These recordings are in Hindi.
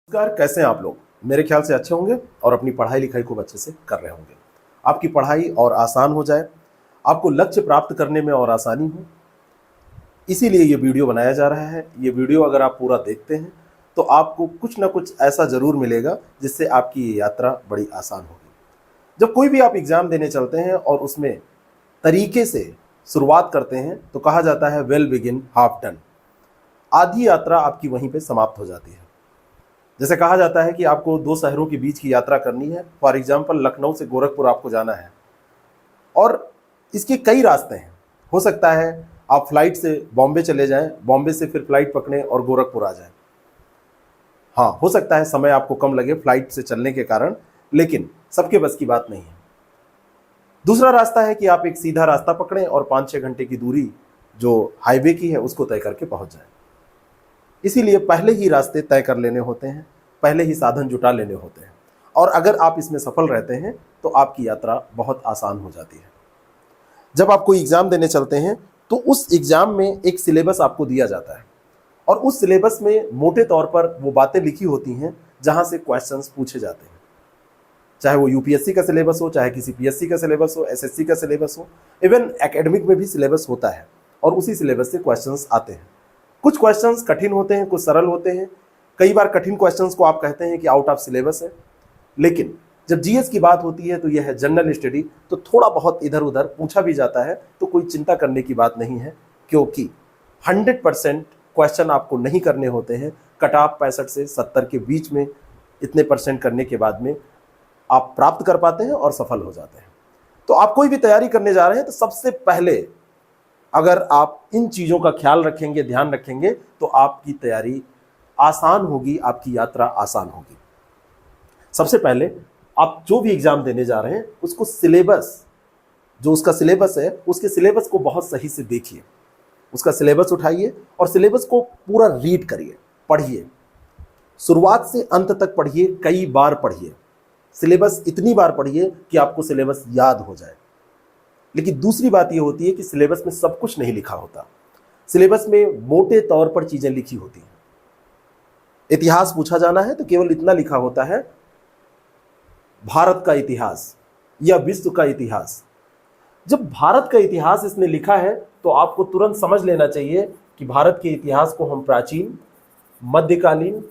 नमस्कार, कैसे हैं आप लोग। मेरे ख्याल से अच्छे होंगे और अपनी पढ़ाई लिखाई खूब अच्छे से कर रहे होंगे। आपकी पढ़ाई और आसान हो जाए, आपको लक्ष्य प्राप्त करने में और आसानी हो, इसीलिए ये वीडियो बनाया जा रहा है। ये वीडियो अगर आप पूरा देखते हैं तो आपको कुछ ना कुछ ऐसा ज़रूर मिलेगा जिससे आपकी ये यात्रा बड़ी आसान होगी। जब कोई भी आप एग्ज़ाम देने चलते हैं और उसमें तरीके से शुरुआत करते हैं तो कहा जाता है वेल बिगिन हाफ डन। आधी यात्रा आपकी वहीं पे समाप्त हो जाती है। जैसे कहा जाता है कि आपको दो शहरों के बीच की यात्रा करनी है। फॉर एग्जाम्पल, लखनऊ से गोरखपुर आपको जाना है और इसके कई रास्ते हैं। हो सकता है आप फ्लाइट से बॉम्बे चले जाएं, बॉम्बे से फिर फ्लाइट पकड़ें और गोरखपुर आ जाएं। हाँ, हो सकता है समय आपको कम लगे फ्लाइट से चलने के कारण, लेकिन सबके बस की बात नहीं है। दूसरा रास्ता है कि आप एक सीधा रास्ता पकड़ें और 5-6 घंटे की दूरी जो हाईवे की है उसको तय करके पहुंच जाएं। इसीलिए पहले ही रास्ते तय कर लेने होते हैं, पहले ही साधन जुटा लेने होते हैं, और अगर आप इसमें सफल रहते हैं तो आपकी यात्रा बहुत आसान हो जाती है। जब आप कोई एग्जाम देने चलते हैं तो उस एग्जाम में एक सिलेबस आपको दिया जाता है और उस सिलेबस में मोटे तौर पर वो बातें लिखी होती हैं जहां से क्वेश्चंस पूछे जाते हैं। चाहे वो यूपीएससी का सिलेबस हो, चाहे किसी पीएससी का सिलेबस हो, एसएससी का सिलेबस हो, इवन एकेडमिक में भी सिलेबस होता है और उसी सिलेबस से क्वेश्चंस आते हैं। कुछ क्वेश्चंस कठिन होते हैं, कुछ सरल होते हैं। कई बार कठिन क्वेश्चंस को आप कहते हैं कि आउट ऑफ सिलेबस है, लेकिन जब जीएस की बात होती है तो यह है जनरल स्टडी, तो थोड़ा बहुत इधर उधर पूछा भी जाता है तो कोई चिंता करने की बात नहीं है, क्योंकि 100% क्वेश्चन आपको नहीं करने होते हैं। कट ऑफ 65 से 70 के बीच में इतने परसेंट करने के बाद में आप प्राप्त कर पाते हैं और सफल हो जाते हैं। तो आप कोई भी तैयारी करने जा रहे हैं तो सबसे पहले अगर आप इन चीज़ों का ख्याल रखेंगे, ध्यान रखेंगे, तो आपकी तैयारी आसान होगी, आपकी यात्रा आसान होगी। सबसे पहले आप जो भी एग्जाम देने जा रहे हैं उसको सिलेबस, जो उसका सिलेबस है, उसके सिलेबस को बहुत सही से देखिए। उसका सिलेबस उठाइए और सिलेबस को पूरा रीड करिए, पढ़िए, शुरुआत से अंत तक पढ़िए, कई बार पढ़िए। सिलेबस इतनी बार पढ़िए कि आपको सिलेबस याद हो जाए। लेकिन दूसरी बात यह होती है कि सिलेबस में सब कुछ नहीं लिखा होता। सिलेबस में मोटे तौर पर चीजें लिखी होती हैं। इतिहास पूछा जाना है तो केवल इतना लिखा होता है, भारत का इतिहास या विश्व का इतिहास। जब भारत का इतिहास इसने लिखा है तो आपको तुरंत समझ लेना चाहिए कि भारत के इतिहास को हम प्राचीन, मध्यकालीन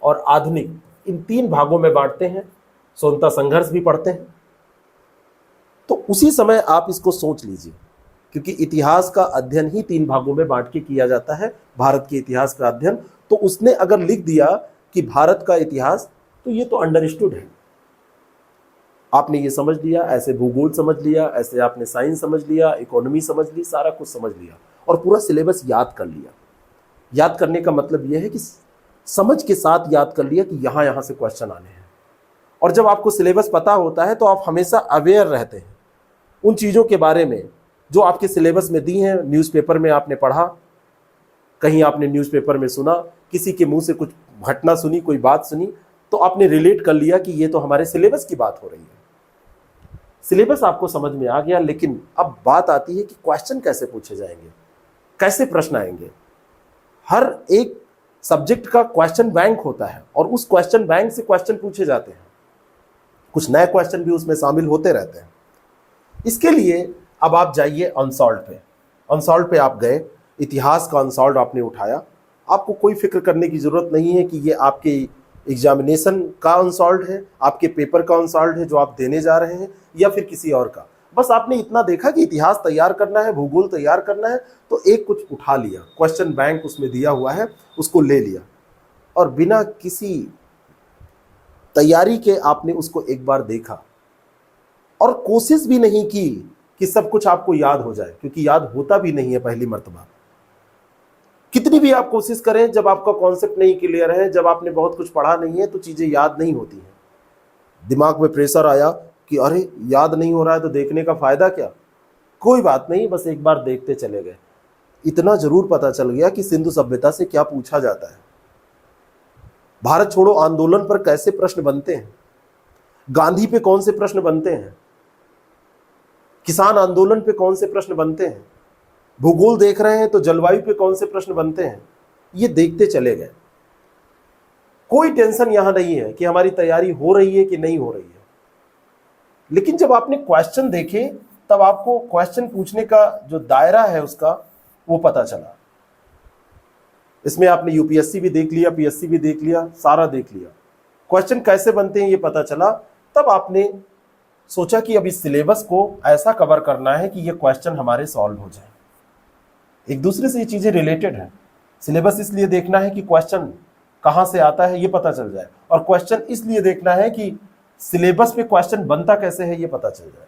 और आधुनिक, इन 3 भागों में बांटते हैं। स्वतंत्रता संघर्ष भी पढ़ते हैं। तो उसी समय आप इसको सोच लीजिए, क्योंकि इतिहास का अध्ययन ही 3 भागों में बांट के किया जाता है, भारत के इतिहास का अध्ययन। तो उसने अगर लिख दिया कि भारत का इतिहास, तो ये तो अंडरस्टूड है। आपने ये समझ लिया, ऐसे भूगोल समझ लिया, ऐसे आपने साइंस समझ लिया, इकोनॉमी समझ ली, सारा कुछ समझ लिया और पूरा सिलेबस याद कर लिया। याद करने का मतलब यह है कि समझ के साथ याद कर लिया कि यहाँ यहाँ से क्वेश्चन आने हैं। और जब आपको सिलेबस पता होता है तो आप हमेशा अवेयर रहते हैं उन चीज़ों के बारे में जो आपके सिलेबस में दी हैं। न्यूज़पेपर में आपने पढ़ा, कहीं आपने न्यूज़पेपर में सुना, किसी के मुंह से कुछ घटना सुनी, कोई बात सुनी, तो आपने रिलेट कर लिया कि ये तो हमारे सिलेबस की बात हो रही है। सिलेबस आपको समझ में आ गया, लेकिन अब बात आती है कि क्वेश्चन कैसे पूछे जाएंगे, कैसे प्रश्न आएंगे। हर एक सब्जेक्ट का क्वेश्चन बैंक होता है और उस क्वेश्चन बैंक से क्वेश्चन पूछे जाते हैं। कुछ नए क्वेश्चन भी उसमें शामिल होते रहते हैं। इसके लिए अब आप जाइए अनसॉल्व पे। अनसॉल्व पे आप गए, इतिहास का अनसॉल्व आपने उठाया। आपको कोई फिक्र करने की जरूरत नहीं है कि ये आपके एग्जामिनेशन का अनसॉल्व है, आपके पेपर का अनसॉल्व है जो आप देने जा रहे हैं, या फिर किसी और का। बस आपने इतना देखा कि इतिहास तैयार करना है, भूगोल तैयार करना है, तो एक कुछ उठा लिया, क्वेश्चन बैंक उसमें दिया हुआ है, उसको ले लिया और बिना किसी तैयारी के आपने उसको एक बार देखा और कोशिश भी नहीं की कि सब कुछ आपको याद हो जाए, क्योंकि याद होता भी नहीं है पहली मर्तबा। कितनी भी आप कोशिश करें, जब आपका कॉन्सेप्ट नहीं क्लियर है, जब आपने बहुत कुछ पढ़ा नहीं है, तो चीजें याद नहीं होती हैं। दिमाग में प्रेशर आया कि अरे याद नहीं हो रहा है तो देखने का फायदा क्या। कोई बात नहीं, बस एक बार देखते चले गए। इतना जरूर पता चल गया कि सिंधु सभ्यता से क्या पूछा जाता है, भारत छोड़ो आंदोलन पर कैसे प्रश्न बनते हैं, गांधी पे कौन से प्रश्न बनते हैं, किसान आंदोलन पे कौन से प्रश्न बनते हैं, भूगोल देख रहे हैं तो जलवायु पे कौन से प्रश्न बनते हैं। ये देखते चले गए। कोई टेंशन यहां नहीं है कि हमारी तैयारी हो रही है कि नहीं हो रही है। लेकिन जब आपने क्वेश्चन देखे तब आपको क्वेश्चन पूछने का जो दायरा है उसका वो पता चला। इसमें आपने यूपीएससी भी देख लिया, पीएससी भी देख लिया, सारा देख लिया, क्वेश्चन कैसे बनते हैं ये पता चला। तब आपने सोचा कि अब इस सिलेबस को ऐसा कवर करना है कि ये क्वेश्चन हमारे सॉल्व हो जाए। एक दूसरे से ये चीजें रिलेटेड है। सिलेबस इसलिए देखना है कि क्वेश्चन कहां से आता है ये पता चल जाए, और क्वेश्चन इसलिए देखना है कि सिलेबस पे क्वेश्चन बनता कैसे है ये पता चल जाए।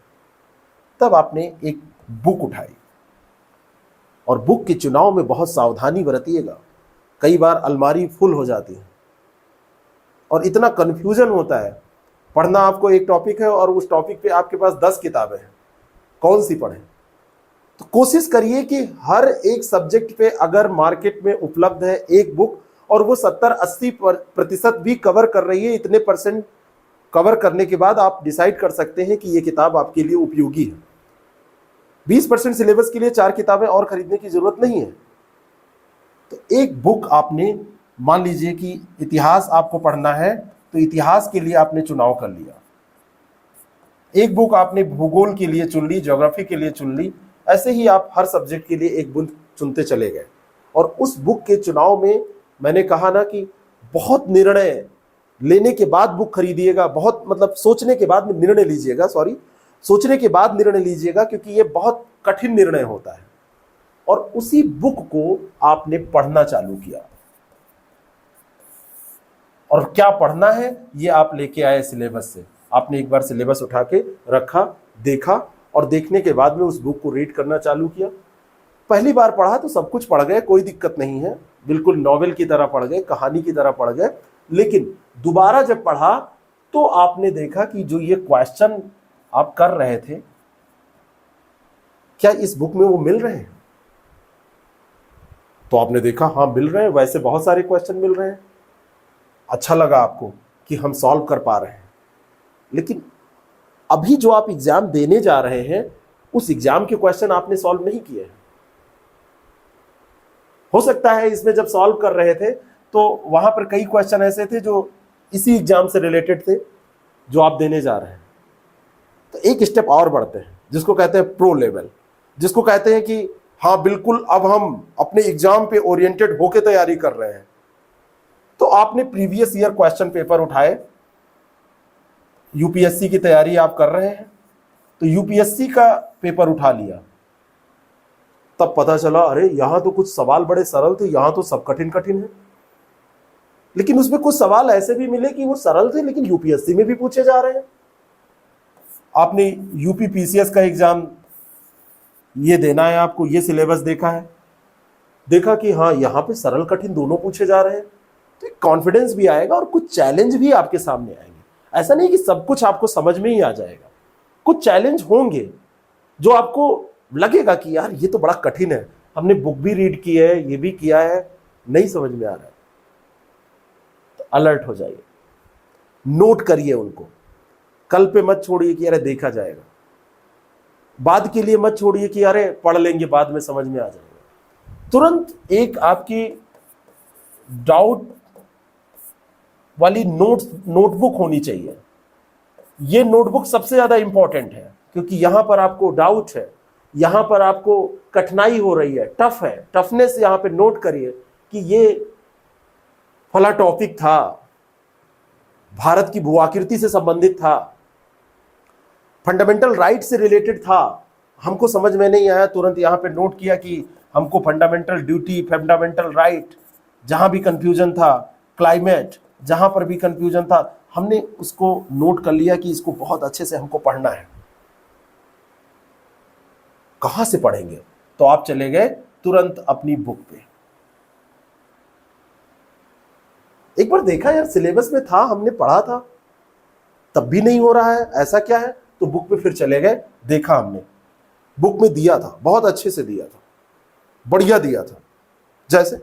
तब आपने एक बुक उठाई, और बुक के चुनाव में बहुत सावधानी बरतिएगा। कई बार अलमारी फुल हो जाती है और इतना कंफ्यूजन होता है। पढ़ना आपको एक टॉपिक है और उस टॉपिक पे आपके पास 10 किताबें हैं, कौन सी पढ़ें? तो कोशिश करिए कि हर एक सब्जेक्ट पे अगर मार्केट में उपलब्ध है एक बुक और वो 70-80% भी कवर कर रही है, इतने परसेंट कवर करने के बाद आप डिसाइड कर सकते हैं कि ये किताब आपके लिए उपयोगी है। 20% सिलेबस के लिए 4 किताबें और खरीदने की जरूरत नहीं है। तो एक बुक आपने, मान लीजिए कि इतिहास आपको पढ़ना है तो इतिहास के लिए आपने चुनाव कर लिया, एक बुक आपने भूगोल के लिए चुन ली, ज्योग्राफी के लिए चुन ली। ऐसे ही आप हर सब्जेक्ट के लिए एक बुक चुनते चले गए। और उस बुक के चुनाव में मैंने कहा ना कि बहुत निर्णय लेने के बाद बुक खरीदिएगा, बहुत मतलब सोचने के बाद निर्णय लीजिएगा, सोचने के बाद निर्णय लीजिएगा, क्योंकि ये बहुत कठिन निर्णय होता है। और उसी बुक को आपने पढ़ना चालू किया, और क्या पढ़ना है ये आप लेके आए सिलेबस से। आपने एक बार सिलेबस उठा के रखा, देखा, और देखने के बाद में उस बुक को रीड करना चालू किया। पहली बार पढ़ा तो सब कुछ पढ़ गए, कोई दिक्कत नहीं है, बिल्कुल नॉवेल की तरह पढ़ गए, कहानी की तरह पढ़ गए। लेकिन दोबारा जब पढ़ा तो आपने देखा कि जो ये क्वेश्चन आप कर रहे थे, क्या इस बुक में वो मिल रहे हैं? तो आपने देखा हाँ मिल रहे हैं, वैसे बहुत सारे क्वेश्चन मिल रहे हैं। अच्छा लगा आपको कि हम सॉल्व कर पा रहे हैं। लेकिन अभी जो आप एग्जाम देने जा रहे हैं उस एग्जाम के क्वेश्चन आपने सॉल्व नहीं किए हैं। हो सकता है इसमें जब सॉल्व कर रहे थे तो वहां पर कई क्वेश्चन ऐसे थे जो इसी एग्जाम से रिलेटेड थे जो आप देने जा रहे हैं। तो एक स्टेप और बढ़ते हैं, जिसको कहते हैं प्रो लेवल, जिसको कहते हैं कि हाँ बिल्कुल अब हम अपने एग्जाम पे ओरिएंटेड होके तैयारी कर रहे हैं। तो आपने प्रीवियस ईयर क्वेश्चन पेपर उठाए, यूपीएससी की तैयारी आप कर रहे हैं तो यूपीएससी का पेपर उठा लिया। तब पता चला अरे यहां तो कुछ सवाल बड़े सरल थे, यहां तो सब कठिन कठिन है। लेकिन उसमें कुछ सवाल ऐसे भी मिले कि वो सरल थे लेकिन यूपीएससी में भी पूछे जा रहे हैं। आपने यूपी पीसीएस का एग्जाम ये देना है, आपको ये सिलेबस देखा है, देखा कि हाँ यहां पे सरल कठिन दोनों पूछे जा रहे हैं, तो एक कॉन्फिडेंस भी आएगा और कुछ चैलेंज भी आपके सामने आएंगे। ऐसा नहीं कि सब कुछ आपको समझ में ही आ जाएगा, कुछ चैलेंज होंगे जो आपको लगेगा कि यार ये तो बड़ा कठिन है, हमने बुक भी रीड की है, ये भी किया है, नहीं समझ में आ रहा है। तो अलर्ट हो जाइए, नोट करिए उनको, कल पे मत छोड़िए कि अरे देखा जाएगा, बाद के लिए मत छोड़िए कि अरे पढ़ लेंगे बाद में समझ में आ जाएगा। तुरंत एक आपकी डाउट वाली नोटबुक होनी चाहिए। ये नोटबुक सबसे ज्यादा इंपॉर्टेंट है, क्योंकि यहां पर आपको डाउट है, यहां पर आपको कठिनाई हो रही है, टफ है, टफनेस यहां पे नोट करिए कि ये फला टॉपिक था, भारत की भूआकृति से संबंधित था, फंडामेंटल राइट से रिलेटेड था, हमको समझ में नहीं आया, तुरंत यहां पे नोट किया कि हमको फंडामेंटल ड्यूटी, फंडामेंटल राइट, जहां भी कंफ्यूजन था, क्लाइमेट, जहां पर भी कंफ्यूजन था, हमने उसको नोट कर लिया कि इसको बहुत अच्छे से हमको पढ़ना है। कहां से पढ़ेंगे? तो आप चले गए तुरंत अपनी बुक पे। एक बार देखा यार सिलेबस में था, हमने पढ़ा था, तब भी नहीं हो रहा है, ऐसा क्या है? तो बुक पे फिर चले गए, देखा हमने बुक में दिया था, बहुत अच्छे से दिया था, बढ़िया दिया था। जैसे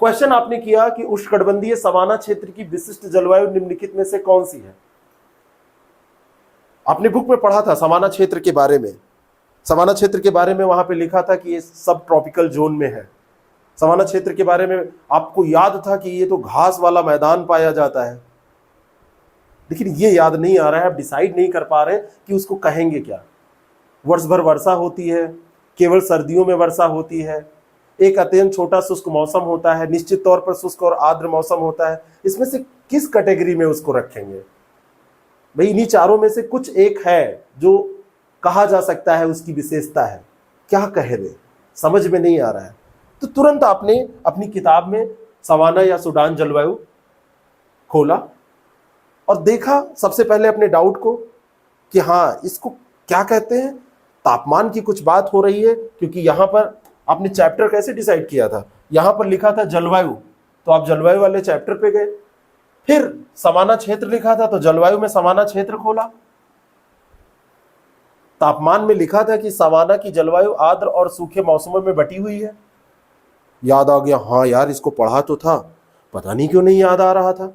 क्वेश्चन आपने किया कि उष्णकटिबंधीय सवाना क्षेत्र की विशिष्ट जलवायु निम्नलिखित में से कौन सी है। आपने बुक में पढ़ा था सवाना क्षेत्र के बारे में, सवाना क्षेत्र के बारे में वहां पे लिखा था कि ये सब ट्रॉपिकल जोन में है। सवाना क्षेत्र के बारे में आपको याद था कि ये तो घास वाला मैदान पाया जाता है, लेकिन ये याद नहीं आ रहा है, आप डिसाइड नहीं कर पा रहे कि उसको कहेंगे क्या। वर्ष भर वर्षा होती है, केवल सर्दियों में वर्षा होती है, एक अत्यंत छोटा शुष्क मौसम होता है, निश्चित तौर पर शुष्क और आर्द्र मौसम होता है। इसमें से किस कैटेगरी में उसको रखेंगे? भाई इन्हीं चारों में से कुछ एक है जो कहा जा सकता है उसकी विशेषता है, क्या कह दे, समझ में नहीं आ रहा है। तो तुरंत आपने अपनी किताब में सवाना या सूडान जलवायु खोला और देखा सबसे पहले अपने डाउट को कि हाँ इसको क्या कहते हैं। तापमान की कुछ बात हो रही है, क्योंकि यहां पर आपने चैप्टर कैसे डिसाइड किया था, यहां पर लिखा था जलवायु, तो आप जलवायु वाले चैप्टर पे गए। फिर सवाना क्षेत्र लिखा था तो जलवायु में सवाना क्षेत्र खोला। तापमान में लिखा था कि सवाना की जलवायु आर्द्र और सूखे मौसमों में बटी हुई है। याद आ गया, हाँ यार इसको पढ़ा तो था, पता नहीं क्यों नहीं याद आ रहा था।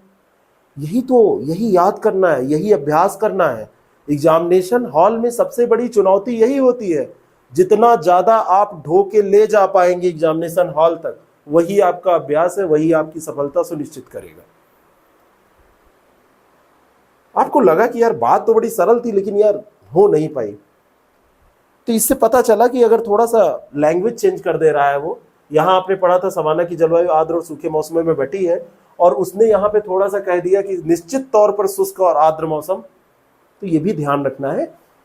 यही याद करना है, यही अभ्यास करना है। एग्जामिनेशन हॉल में सबसे बड़ी चुनौती यही होती है, जितना ज्यादा आप ढो के ले जा पाएंगे एग्जामिनेशन हॉल तक, वही आपका अभ्यास है, वही आपकी सफलता सुनिश्चित करेगा। आपको लगा कि यार बात तो बड़ी सरल थी, लेकिन यार हो नहीं पाई, तो इससे पता चला कि अगर थोड़ा सा लैंग्वेज चेंज कर दे रहा है वो। यहां आपने पढ़ा था सवाना की जलवायु आर्द्र और सूखे मौसमों में बटी है, और उसने यहाँ पे थोड़ा सा कह दिया कि निश्चित तौर पर शुष्क और आर्द्र मौसम। तो ये भी ध्यान रखना है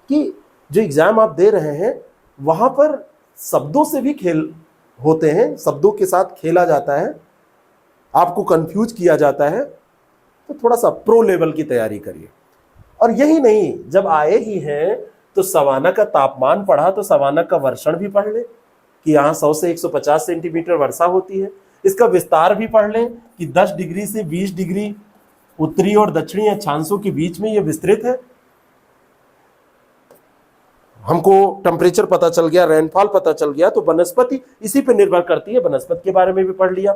कि जो एग्जाम आप दे रहे हैं वहां पर शब्दों से भी खेल होते हैं, शब्दों के साथ खेला जाता है, आपको कंफ्यूज किया जाता है। तो थोड़ा सा प्रो लेवल की तैयारी करिए। और यही नहीं, जब आए ही हैं तो सवाना का तापमान पढ़ा तो सवाना का वर्षण भी पढ़ ले कि यहाँ 100 से 150 सेंटीमीटर वर्षा होती है। इसका विस्तार भी पढ़ लें कि 10 डिग्री से 20 डिग्री उत्तरी और दक्षिणी अक्षांशों के बीच में यह विस्तृत है। हमको टेम्परेचर पता चल गया, रेनफॉल पता चल गया, तो वनस्पति इसी पे निर्भर करती है, वनस्पति के बारे में भी पढ़ लिया।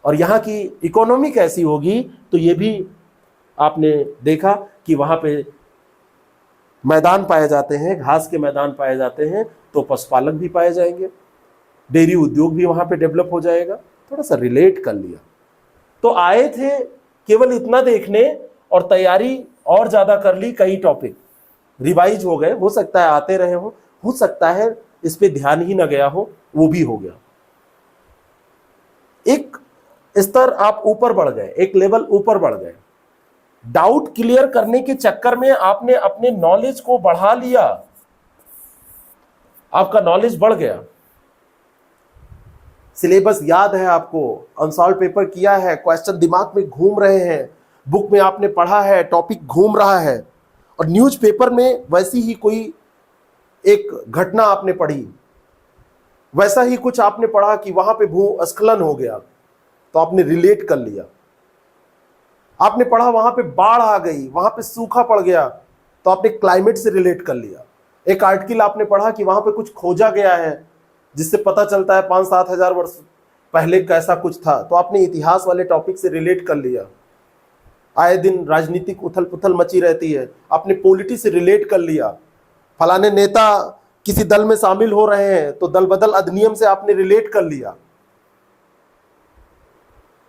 और यहाँ की इकोनॉमी कैसी होगी तो ये भी आपने देखा कि वहां पे मैदान पाए जाते हैं, घास के मैदान पाए जाते हैं, तो पशुपालक भी पाए जाएंगे, डेयरी उद्योग भी वहां पे डेवलप हो जाएगा। थोड़ा सा रिलेट कर लिया। तो आए थे केवल इतना देखने और तैयारी और ज्यादा कर ली, कई टॉपिक रिवाइज हो गए, हो सकता है आते रहे हो सकता है इस पे ध्यान ही ना गया हो, वो भी हो गया। एक स्तर आप ऊपर बढ़ गए, एक लेवल ऊपर बढ़ गए। डाउट क्लियर करने के चक्कर में आपने अपने नॉलेज को बढ़ा लिया, आपका नॉलेज बढ़ गया। सिलेबस याद है आपको, अनसॉल्व पेपर किया है, क्वेश्चन दिमाग में घूम रहे हैं, बुक में आपने पढ़ा है, टॉपिक घूम रहा है। और न्यूज़पेपर में वैसी ही कोई एक घटना आपने पढ़ी, वैसा ही कुछ आपने पढ़ा कि वहां पे भूस्खलन हो गया, तो आपने रिलेट कर लिया। आपने पढ़ा वहां पे बाढ़ आ गई, वहां पे सूखा पड़ गया, तो आपने क्लाइमेट से रिलेट कर लिया। एक आर्टिकल आपने पढ़ा कि वहां पे कुछ खोजा गया है, जिससे पता चलता है 5-7 हजार वर्ष पहले कैसा कुछ था, तो आपने इतिहास वाले टॉपिक से रिलेट कर लिया। आए दिन राजनीतिक उथल पुथल मची रहती है, आपने पॉलिटी से रिलेट कर लिया। फलाने नेता किसी दल में शामिल हो रहे हैं, तो दल बदल अधिनियम से आपने रिलेट कर लिया।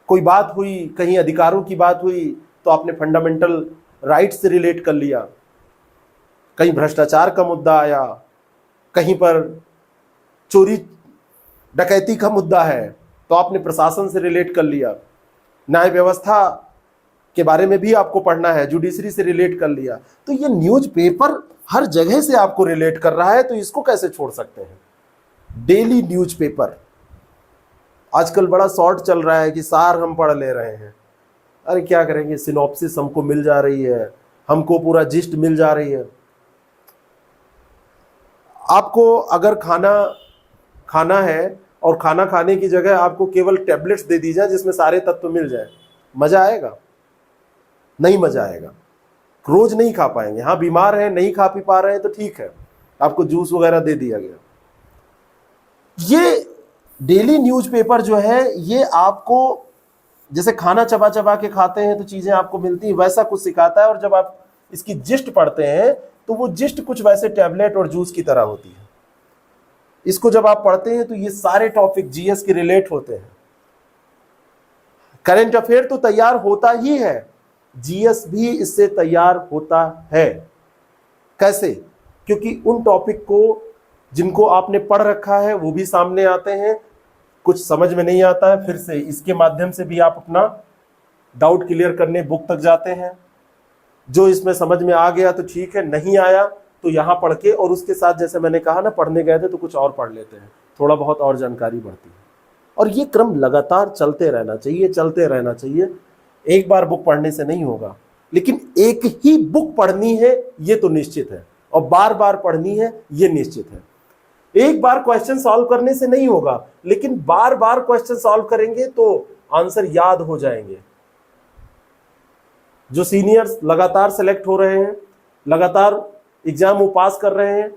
कोई बात हुई, कहीं अधिकारों की बात हुई, तो आपने फंडामेंटल राइट से रिलेट कर लिया। कहीं भ्रष्टाचार का मुद्दा आया, कहीं पर चोरी डकैती का मुद्दा है, तो आपने प्रशासन से रिलेट कर लिया। न्याय व्यवस्था के बारे में भी आपको पढ़ना है, जुडिशरी से रिलेट कर लिया। तो ये न्यूज़पेपर हर जगह से आपको रिलेट कर रहा है, तो इसको कैसे छोड़ सकते हैं। डेली न्यूज़पेपर आजकल बड़ा शॉर्ट चल रहा है कि सार हम पढ़ ले रहे हैं। अरे क्या करेंगे, सिनॉप्सिस हमको मिल जा रही है, हमको पूरा जिस्ट मिल जा रही है। आपको अगर खाना है और खाना खाने की जगह आपको केवल टैबलेट्स दे दी जाए जिसमें सारे तत्व मिल जाए, मजा आएगा? नहीं मजा आएगा, रोज नहीं खा पाएंगे। हाँ बीमार है, नहीं खा पी पा रहे हैं तो ठीक है, आपको जूस वगैरह दे दिया गया। ये डेली न्यूज़पेपर जो है, ये आपको जैसे खाना चबा चबा के खाते हैं तो चीजें आपको मिलती हैं, वैसा कुछ सिखाता है। और जब आप इसकी जिस्ट पढ़ते हैं तो वो जिस्ट कुछ वैसे टैबलेट और जूस की तरह होती है। इसको जब आप पढ़ते हैं तो ये सारे टॉपिक जीएस के रिलेट होते हैं। करंट अफेयर तो तैयार होता ही है, जीएस भी इससे तैयार होता है। कैसे? क्योंकि उन टॉपिक को जिनको आपने पढ़ रखा है वो भी सामने आते हैं, कुछ समझ में नहीं आता है, फिर से इसके माध्यम से भी आप अपना डाउट क्लियर करने बुक तक जाते हैं। जो इसमें समझ में आ गया तो ठीक है, नहीं आया तो यहां पढ़ के, और उसके साथ जैसे मैंने कहा ना, पढ़ने गए थे तो कुछ और पढ़ लेते हैं, थोड़ा बहुत और जानकारी बढ़ती है। और ये क्रम लगातार चलते रहना चाहिए, चलते रहना चाहिए। एक बार बुक पढ़ने से नहीं होगा, लेकिन एक ही बुक पढ़नी है ये तो निश्चित है, और बार बार पढ़नी है ये निश्चित है। एक बार क्वेश्चन सॉल्व करने से नहीं होगा, लेकिन बार बार क्वेश्चन सॉल्व करेंगे तो आंसर याद हो जाएंगे। जो सीनियर्स लगातार सेलेक्ट हो रहे हैं, लगातार एग्जाम वो पास कर रहे हैं,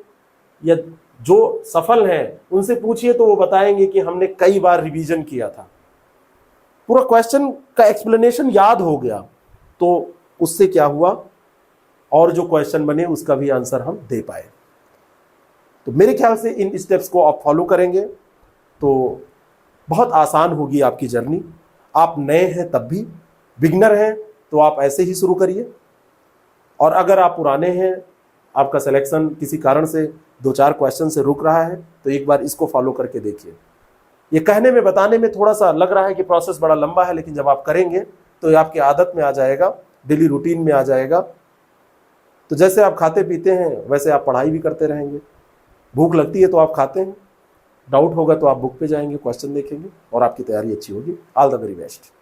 या जो सफल हैं उनसे पूछिए तो वो बताएंगे कि हमने कई बार रिवीजन किया था, पूरा क्वेश्चन का एक्सप्लेनेशन याद हो गया, तो उससे क्या हुआ, और जो क्वेश्चन बने उसका भी आंसर हम दे पाए। तो मेरे ख्याल से इन स्टेप्स को आप फॉलो करेंगे तो बहुत आसान होगी आपकी जर्नी। आप नए हैं तब भी, बिगनर हैं तो आप ऐसे ही शुरू करिए, और अगर आप पुराने हैं, आपका सिलेक्शन किसी कारण से 2-4 क्वेश्चन से रुक रहा है, तो एक बार इसको फॉलो करके देखिए। ये कहने में, बताने में थोड़ा सा लग रहा है कि प्रोसेस बड़ा लंबा है, लेकिन जब आप करेंगे तो ये आपकी आदत में आ जाएगा, डेली रूटीन में आ जाएगा। तो जैसे आप खाते पीते हैं वैसे आप पढ़ाई भी करते रहेंगे। भूख लगती है तो आप खाते हैं, डाउट होगा तो आप बुक पे जाएंगे, क्वेश्चन देखेंगे, और आपकी तैयारी अच्छी होगी। All the very best.